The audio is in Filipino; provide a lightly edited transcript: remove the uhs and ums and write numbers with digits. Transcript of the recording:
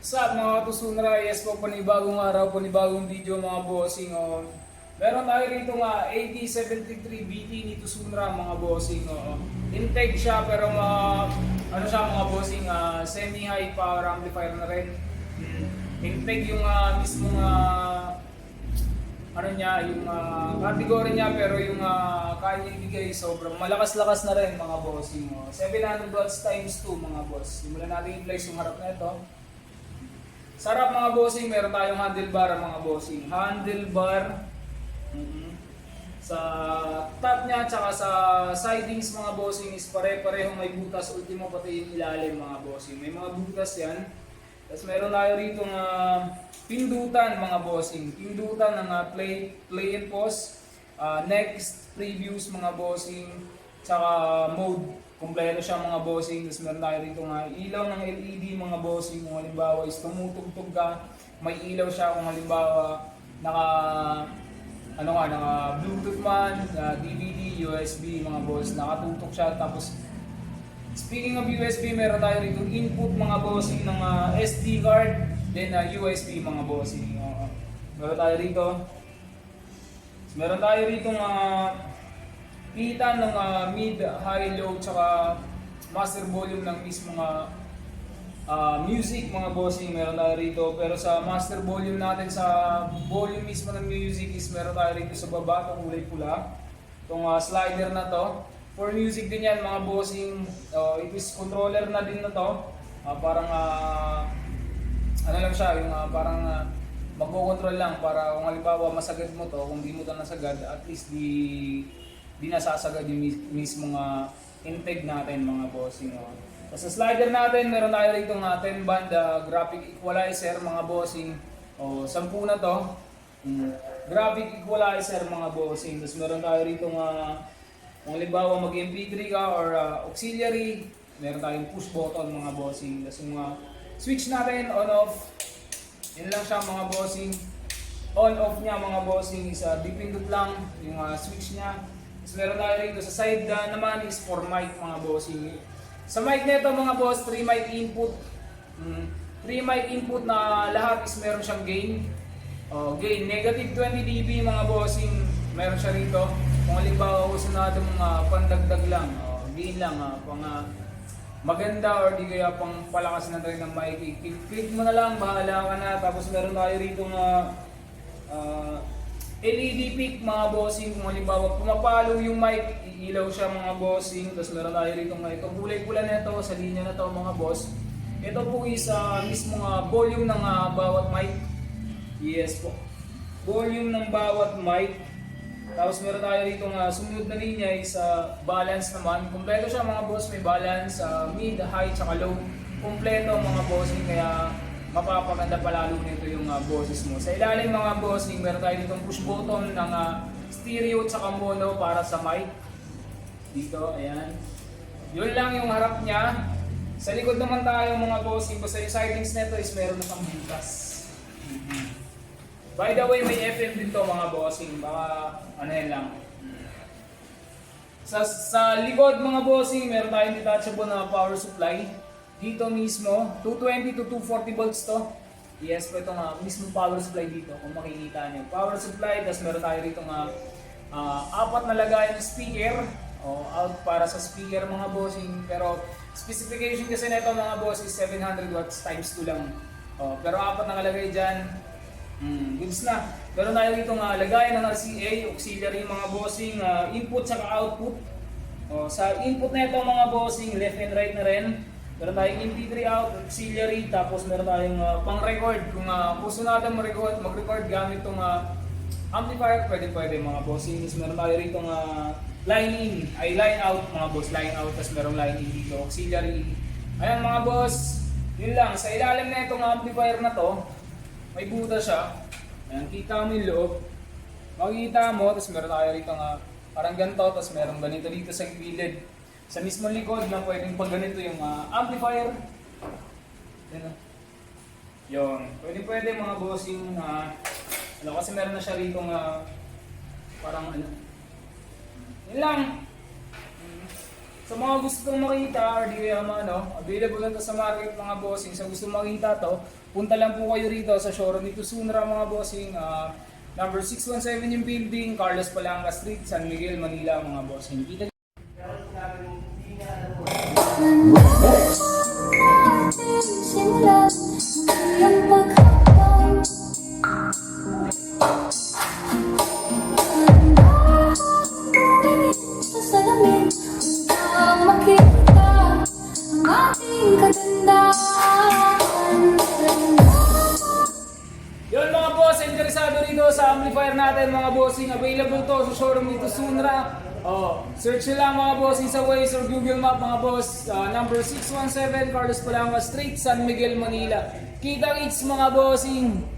Sa mga Tusunra, yes po, panibagong araw, panibagong video mga bossing. Meron tayo rito nga 8073 BT ni Tusunra mga bossing. Intake siya pero ano siya mga bossing, semi-high power amplifier na rin. Intake yung mismo ano niya, yung category niya, pero yung kaya niya ibigay sobrang malakas-lakas na rin mga bossing. 700 watts times 2 mga boss. Simulan natin i-place yung harap na ito. Sarap mga bossing, meron tayong handlebar mga bossing. Handlebar sa top niya tsaka sa sidings mga bossing is pare-parehong may butas, ultimo pati yung ilalim mga bossing. May mga butas yan. Tapos meron tayo rito pindutan mga bossing. Pindutan ng play and pause, next previews mga bossing, tsaka mode. Kompleto siya mga bossing. Tapos meron tayo rito ilaw ng LED mga bossing. Kung halimbawa is tumutugtog ka, may ilaw siya. Kung halimbawa naka Bluetooth man, DVD, USB mga boss, nakatutok siya. Tapos speaking of USB, meron tayo rito input mga bossing ng SD card, then USB mga bossing. Meron tayo rito. Meron tayo rito pilitan ng mid, high, low, tsaka master volume ng mismo music mga bossing. Meron tayo rito, pero sa master volume natin, sa volume mismo ng music is meron tayo rito sa baba, itong kulay pula, itong slider na to. For music din yan mga bossing. It is controller na din na to. Parang ano lang siya, yung parang magko-control lang para kung halimbawa masagad mo to, kung di mo to nasagad, at least di nasasagad yung mismo intake natin mga bossing. Tapos sa slider natin, meron tayo rito 10 band graphic equalizer mga bossing. 10 na to. Graphic equalizer mga bossing. Tapos meron tayo rito kung halimbawa mag-MP3 ka or auxiliary, meron tayong push button mga bossing. Tapos yung switch natin on off, yun lang siya mga bossing. On off niya mga bossing is dipindot lang yung switch niya. Tapos meron tayo rito sa side naman is for mic mga bossing. Sa mic nito mga boss, 3 mic input. 3 mic input na lahat is meron siyang gain. Gain negative 20 dB mga bossing. Meron siya rito. Kung halimbawa gusto natin pandagdag lang, gain lang, pang maganda or di kaya pang palakas na tayo ng mic. Click mo na lang, bahala ka na. Tapos meron tayo rito LED peak mga bossing. Kung halimbawa pumapalo yung mic, iilaw siya mga bossing. Tapos meron tayo rito itong kulay pula nito sa linya na to mga boss. Ito po is mismo volume ng bawat mic. Yes po, volume ng bawat mic. Tapos meron tayo rito sumunod na linya is balance naman. Kompleto siya mga boss, may balance, mid, high, tsaka low. Kompleto mga bossing, kaya mapapaganda palalo nito yung boses mo. Sa ilalim mga bossing, meron tayo ditong push button ng stereo tsaka mono para sa mic. Dito, ayan. Yun lang yung harap niya. Sa likod naman tayo mga bossing, basta yung sidings nito is meron na pang butas. By the way, may FM din to mga bossing, baka ano yan lang. Sa likod mga bossing, meron tayong detachable na power supply. Dito mismo, 220 to 240 volts to. Yes po, itong mismo power supply dito, kung makikita nyo. Power supply, tapos meron tayo rito 4 na lagayan ng speaker. Out para sa speaker mga bossing. Pero specification kasi nito mga boss is 700 watts times 2 lang. Pero 4 na nakalagay dyan. Goods na. Meron tayo dito lagayan ng RCA, auxiliary mga bossing, input saka output. Sa input na ito mga bossing, left and right na rin. Meron tayong MP3 out, auxiliary, tapos meron tayong pang-record. Kung gusto natin mag-record gamit itong amplifier, pwede mga bossing. Meron tayo rito line in, ay line out mga boss, line out, tapos merong line in dito, auxiliary. Ayan mga boss, yun lang. Sa ilalim na itong amplifier na to, may buta siya. Ayan, kita mo yung loob. Makikita mo, tapos meron tayo rito parang ganito, tapos merong ganito dito sa gilid. Sa mismo likod na pwedeng pag ganito yung amplifier. Yan. Yun. Pwede mga bossing kasi meron na siya rito parang ano. Yun lang. Sa mga gusto kong makita or di kaya available lang to sa market mga bossing. Sa gusto makita to, punta lang po kayo rito sa showroom dito Sunra mga bossing. Number 617 yung building, Carlos Palanga Street, San Miguel, Manila mga bossing. Kita Simulan ang paghabang tumingin sa salamin upang makita ang ating kagandahan. yun mga boss, interesado rito sa amplifier natin mga bossing. Available to sa showroom dito Sunra. Search nyo lang mga bossing sa Waze or Google Map mga boss. Number 617 Carlos Palanga Street, San Miguel, Manila. Kita-kits mga bossing!